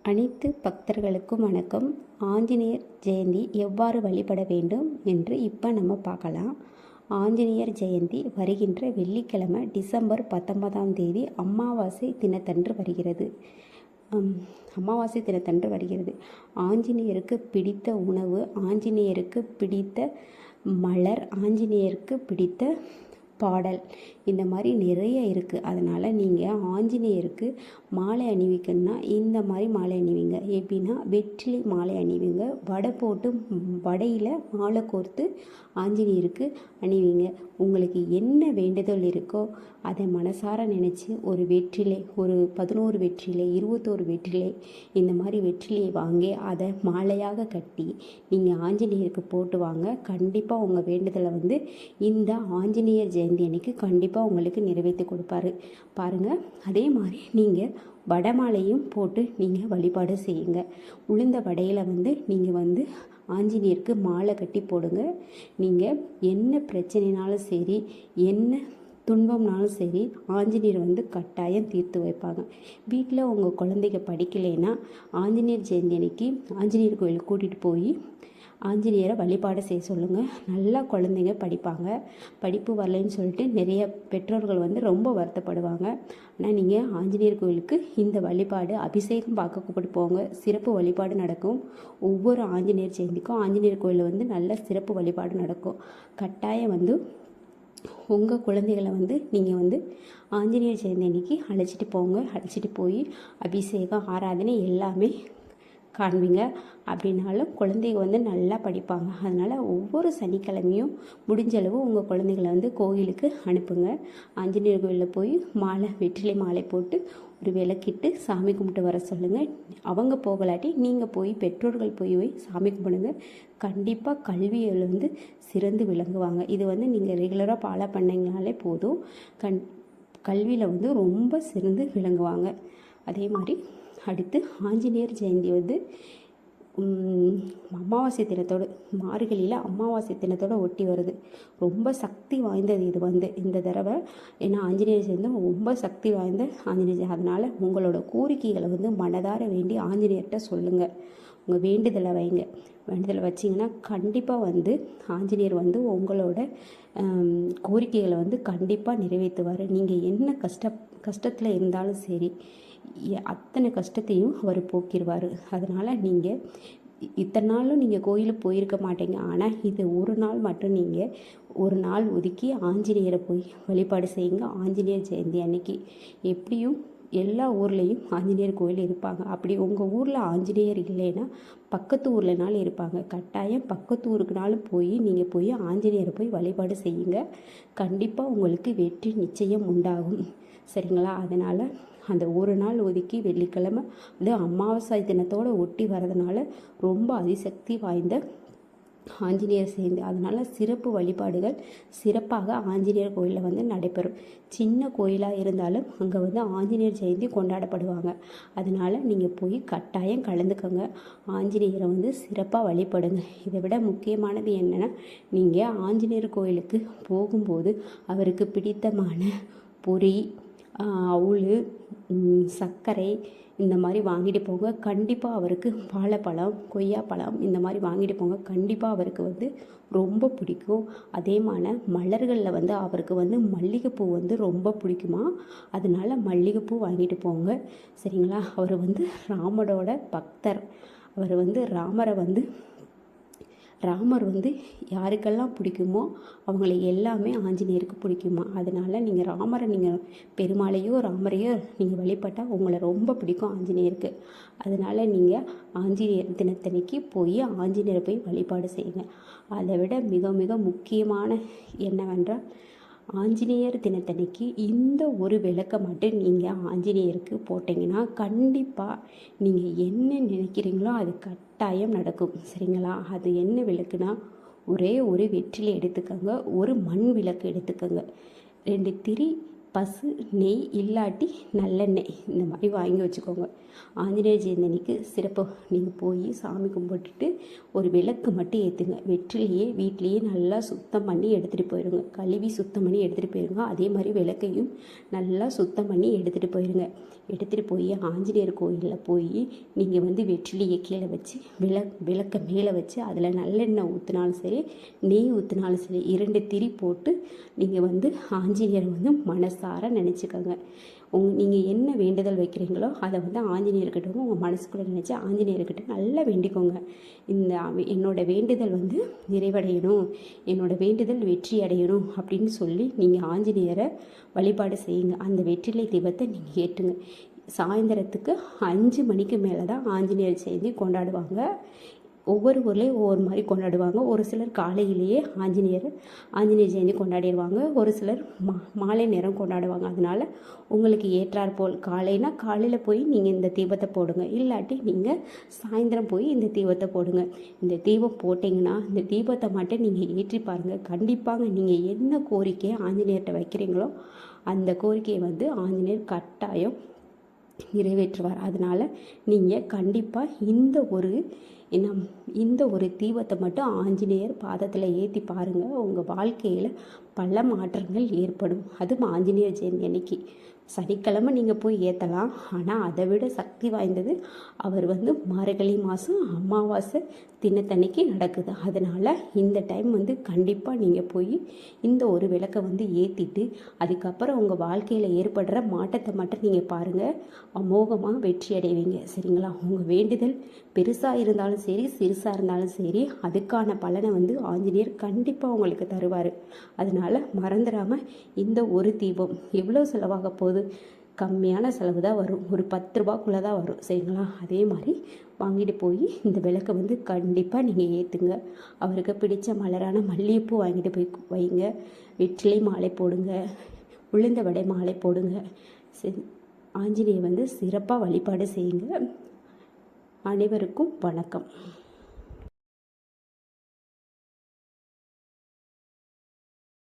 அனைத்து பக்தர்களுக்கும் வணக்கம். ஆஞ்சநேயர் ஜெயந்தி எவ்வாறு வழிபட வேண்டும் என்று இப்போ நம்ம பார்க்கலாம். ஆஞ்சநேயர் ஜெயந்தி வருகின்ற வெள்ளிக்கிழமை டிசம்பர் 19ஆம் தேதி அமாவாசை தினத்தன்று வருகிறது. ஆஞ்சநேயருக்கு பிடித்த உணவு, ஆஞ்சநேயருக்கு பிடித்த மலர், ஆஞ்சநேயருக்கு பிடித்த பாடல், இந்த மாதிரி நிறைய இருக்குது. அதனால் நீங்கள் ஆஞ்சநேயருக்கு மாலை அணிவிக்கணும்னா இந்த மாதிரி மாலை அணிவிங்க. எப்படின்னா வெற்றிலை மாலை அணிவிங்க. வடை போட்டு வடையில் மாலை கோர்த்து ஆஞ்சநேயருக்கு அணிவிங்க. உங்களுக்கு என்ன வேண்டுதல் இருக்கோ அதை மனசார நினச்சி ஒரு வெற்றிலை, ஒரு 11 வெற்றிலை, 21 வெற்றிலை, இந்த மாதிரி வெற்றிலையை வாங்கி அதை மாலையாக கட்டி நீங்கள் ஆஞ்சநேயருக்கு போட்டு வாங்க. கண்டிப்பாக உங்கள் வேண்டுதலை இந்த ஆஞ்சநேயர் ஜெயந்தி அன்னைக்கு கண்டிப்பாக உங்களுக்கு நிறைவேற்றி கொடுப்பாரு. பாருங்கள், அதே மாதிரி நீங்கள் வடை மாலையும் போட்டு நீங்கள் வழிபாடு செய்யுங்க. உளுந்த வடையில் நீங்கள் ஆஞ்சநேயருக்கு மாலை கட்டி போடுங்க. நீங்கள் என்ன பிரச்சனைனாலும் சரி, என்ன துன்பம்னாலும் சரி, ஆஞ்சநேயர் கட்டாயம் தீர்த்து வைப்பாங்க. வீட்டில் உங்கள் குழந்தைங்க படிக்கலைன்னா ஆஞ்சநேயர் ஜெயந்தி அன்னைக்கு ஆஞ்சநேயர் கோயிலுக்கு கூட்டிகிட்டு போய் ஆஞ்சநேயரை வழிபாடு செய்ய சொல்லுங்கள். நல்லா குழந்தைங்க படிப்பாங்க. படிப்பு வரலைன்னு சொல்லிட்டு நிறைய பெற்றோர்கள் ரொம்ப வருத்தப்படுவாங்க. ஆனால் நீங்கள் ஆஞ்சநேயர் கோயிலுக்கு இந்த வழிபாடு அபிஷேகம் பார்க்க கூப்பிட்டு போங்க. சிறப்பு வழிபாடு நடக்கும். ஒவ்வொரு ஆஞ்சநேயர் ஜெயந்திக்கும் ஆஞ்சநேயர் கோயிலில் நல்ல சிறப்பு வழிபாடு நடக்கும். கட்டாயம் உங்கள் குழந்தைகளை நீங்கள் ஆஞ்சநேயர் ஜெயந்தி அன்னைக்கு அழைச்சிட்டு போங்க. அழைச்சிட்டு போய் அபிஷேகம், ஆராதனை எல்லாமே காண்பீங்க. அப்படின்னாலும் குழந்தைங்க நல்லா படிப்பாங்க. அதனால் ஒவ்வொரு சனிக்கிழமையும் முடிஞ்சளவு உங்கள் குழந்தைகளை கோயிலுக்கு அனுப்புங்க. ஆஞ்சநேயர் கோயிலில் போய் வெற்றிலை மாலை போட்டு ஒரு விளக்கிட்டு சாமி கும்பிட்டு வர சொல்லுங்கள். அவங்க போகலாட்டி நீங்கள் போய் பெற்றோர்கள் போய் சாமி கும்பிடுங்க. கண்டிப்பாக கல்வியில் சிறந்து விளங்குவாங்க. இது நீங்கள் ரெகுலராக ஃபாலோ பண்ணிங்கனாலே போதும். கல்வியில் ரொம்ப சிறந்து விளங்குவாங்க. அதே மாதிரி அடுத்து ஆஞ்சநேயர் ஜெயந்தி அமாவாசை தினத்தோடு, மார்கழியில் அமாவாசை தினத்தோடு ஒட்டி வருது. ரொம்ப சக்தி வாய்ந்தது இது இந்த தடவை. ஏன்னா ஆஞ்சநேயர் ஜெயந்தி ரொம்ப சக்தி வாய்ந்த ஆஞ்சநேயர். அதனால் உங்களோட கோரிக்கைகளை மனதார வேண்டி ஆஞ்சநேயர்கிட்ட சொல்லுங்கள். உங்கள் வேண்டுதலை வைங்க. வேண்டுதலை வச்சிங்கன்னா கண்டிப்பாக ஆஞ்சநேயர் உங்களோட கோரிக்கைகளை கண்டிப்பாக நிறைவேற்றுவார். நீங்கள் என்ன கஷ்டத்தில் இருந்தாலும் சரி, அத்தனை கஷ்டத்தையும் அவர் போக்கிடுவார். அதனால் நீங்கள் இத்தனை நாளும் நீங்கள் கோயிலுக்கு போயிருக்க மாட்டீங்க. ஆனால் இது ஒரு நாள் மட்டும் நீங்கள் ஒரு நாள் ஒதுக்கி ஆஞ்சநேயரை போய் வழிபாடு செய்யுங்க. ஆஞ்சநேயர் ஜெயந்தி அன்னைக்கு எப்படியும் எல்லா ஊர்லேயும் ஆஞ்சநேயர் கோயில் இருப்பாங்க. அப்படி உங்கள் ஊரில் ஆஞ்சநேயர் இல்லைன்னா பக்கத்து ஊர்லனாலும் இருப்பாங்க. கட்டாயம் பக்கத்து ஊருக்குனாலும் நீங்கள் போய் ஆஞ்சநேயரை போய் வழிபாடு செய்யுங்க. கண்டிப்பாக உங்களுக்கு வெற்றி நிச்சயம் உண்டாகும். சரிங்களா? அதனால் அந்த ஒரு நாள் ஒதுக்கி வெள்ளிக்கிழமை அமாவாசை தினத்தோடு ஒட்டி வரதுனால ரொம்ப அதிசக்தி வாய்ந்த ஆஞ்சநேயர் ஜெயந்தி. அதனால் சிறப்பு வழிபாடுகள் சிறப்பாக ஆஞ்சநேயர் கோயிலில் நடைபெறும். சின்ன கோயிலாக இருந்தாலும் அங்கே ஆஞ்சநேயர் ஜெயந்தி கொண்டாடப்படுவாங்க. அதனால் நீங்கள் போய் கட்டாயம் கலந்துக்கோங்க. ஆஞ்சநேயரை சிறப்பாக வழிபடுங்க. இதை விட முக்கியமானது என்னென்னா, நீங்கள் ஆஞ்சநேயர் கோயிலுக்கு போகும்போது அவருக்கு பிடித்தமான பொரி, அவுள், சர்க்கரை இந்த மாதிரி வாங்கிட்டு போங்க. கண்டிப்பாக அவருக்கு வாழைப்பழம், கொய்யாப்பழம் இந்த மாதிரி வாங்கிட்டு போங்க. கண்டிப்பாக அவருக்கு ரொம்ப பிடிக்கும். அதே மாதிரி மலர்களில் அவருக்கு மல்லிகைப்பூ ரொம்ப பிடிக்குமா. அதனால மல்லிகைப்பூ வாங்கிட்டு போங்க. சரிங்களா? அவர் ராமரோட பக்தர். அவர் ராமர் யாருக்கெல்லாம் பிடிக்குமோ அவங்களை எல்லாமே ஆஞ்சநேயருக்கு பிடிக்குமா. அதனால் நீங்கள் ராமரை, நீங்கள் பெருமாளையோ ராமரையோ நீங்கள் வழிபட்டால் உங்களை ரொம்ப பிடிக்கும் ஆஞ்சநேயருக்கு. அதனால் நீங்கள் ஆஞ்சநேயர் தினத்தன்னைக்கு போய் ஆஞ்சநேயரை போய் வழிபாடு செய்யுங்க. அதை விட மிக மிக முக்கியமான என்னவென்றால், ஆஞ்சநேயர் தினத்தன்னைக்கு இந்த ஒரு விளக்கை மட்டும் நீங்கள் ஆஞ்சநேயருக்கு போட்டிங்கன்னா கண்டிப்பாக நீங்கள் என்ன நினைக்கிறீங்களோ அது கட்டாயம் நடக்கும். சரிங்களா? அது என்ன விளக்குனா, ஒரே ஒரு வெற்றிலை எடுத்துக்கோங்க, ஒரு மண் விளக்கு எடுத்துக்கோங்க, 2 திரி பசு நெய் இல்லாட்டி நல்லெண்ணெய் இந்த மாதிரி வாங்கி வச்சுக்கோங்க. ஆஞ்சநேயர் ஜெயந்தி அன்னைக்கு சிறப்பு நீங்கள் போய் சாமி கும்பிட்டுட்டு ஒரு விளக்கு மட்டும் ஏற்றுங்க. வெற்றிலையே வீட்லேயே நல்லா சுத்தம் பண்ணி எடுத்துகிட்டு போயிடுங்க. கழுவி சுத்தம் பண்ணி எடுத்துகிட்டு போயிடுங்க. அதே மாதிரி விளக்கையும் நல்லா சுத்தம் பண்ணி எடுத்துகிட்டு போயிடுங்க. எடுத்துகிட்டு போய் ஆஞ்சநேயர் கோயிலில் போய் நீங்கள் வந்து வெற்றிலையை கீழே வச்சு விளக்கை மேலே வச்சு அதில் நல்லெண்ணெய் ஊற்றினாலும் சரி நெய் ஊற்றினாலும் சரி 2 திரி போட்டு நீங்கள் வந்து ஆஞ்சநேயரை வந்து மனசார நினச்சிக்கோங்க. நீங்கள் என்ன வேண்டுதல் வைக்கிறீங்களோ அதை வந்து ஆஞ்சநேயர்கிட்ட உங்கள் மனசுக்குள்ளே நினச்சி ஆஞ்சநேயர்கிட்ட நல்லா வேண்டிக்கோங்க. என்னோடய வேண்டுதல் வந்து நிறைவடையணும், என்னோடய வேண்டுதல் வெற்றி அடையணும் அப்படின்னு சொல்லி நீங்கள் ஆஞ்சநேயரை வழிபாடு செய்யுங்க. அந்த வெற்றிலை தீபத்தை நீங்கள் ஏற்றுங்க. சாயந்தரத்துக்கு 5 மணிக்கு மேலே தான் ஆஞ்சநேயர் ஜெயந்தி கொண்டாடுவாங்க. ஒவ்வொரு ஊர்லேயும் ஒவ்வொரு மாதிரி கொண்டாடுவாங்க. ஒரு சிலர் காலையிலேயே ஆஞ்சநேயர் ஜெயந்தி கொண்டாடிடுவாங்க. ஒரு சிலர் மாலை நேரம் கொண்டாடுவாங்க. அதனால் உங்களுக்கு ஏற்றாற்போல் காலைனா காலையில் போய் நீங்கள் இந்த தீபத்தை போடுங்க. இல்லாட்டி நீங்கள் சாயந்தரம் போய் இந்த தீபத்தை போடுங்க. இந்த தீபம் போட்டிங்கன்னா இந்த தீபத்தை மட்டும் நீங்கள் ஏற்றி பாருங்கள். கண்டிப்பாக நீங்கள் என்ன கோரிக்கையை ஆஞ்சநேயர்கிட்ட வைக்கிறீங்களோ அந்த கோரிக்கையை வந்து ஆஞ்சநேயர் கட்டாயம் நிறைவேற்றுவார். அதனால் நீங்கள் கண்டிப்பாக இந்த ஒரு தீபத்தை மட்டும் ஆஞ்சநேயர் பாதத்தில் ஏற்றி பாருங்கள். உங்கள் வாழ்க்கையில் பல மாற்றங்கள் ஏற்படும். அதுவும் ஆஞ்சநேயர் ஜெயந்தி அன்னைக்கு சனிக்கிழமை நீங்கள் போய் ஏற்றலாம். ஆனால் அதை விட சக்தி வாய்ந்தது அவர் வந்து மார்கழி மாதம் அமாவாசை தினத்தன்னைக்கு நடக்குது. அதனால் இந்த டைம் வந்து கண்டிப்பாக நீங்கள் போய் இந்த ஒரு விளக்கை வந்து ஏற்றிட்டு அதுக்கப்புறம் உங்கள் வாழ்க்கையில் ஏற்படுற மாற்றத்தை மட்டும் நீங்கள் பாருங்கள். அமோகமாக வெற்றி அடைவீங்க. சரிங்களா? உங்கள் வேண்டுதல் பெருசாக இருந்தாலும் சரி சிறுசாக இருந்தாலும் சரி அதுக்கான பலனை வந்து ஆஞ்சநேயர் கண்டிப்பாக உங்களுக்கு தருவார். அதனால் மறந்துடாமல் இந்த ஒரு தீபம் எவ்வளோ செலவாக போகுது? கம்மியான செலவு தான் வரும். ஒரு 10 ரூபாக்குள்ளே தான் வரும். சரிங்களா? அதே மாதிரி வாங்கிட்டு போய் இந்த விளக்கை வந்து கண்டிப்பாக நீங்கள் ஏற்றுங்க. அவருக்கு பிடித்த மலரான மல்லிகைப்பூ வாங்கிட்டு போய் வைங்க. வெற்றிலை மாலை போடுங்க. உளுந்த வடை மாலை போடுங்க. ஆஞ்சநேயர் வந்து சிறப்பாக வழிபாடு செய்யுங்க. அனைவருக்கும் வணக்கம்.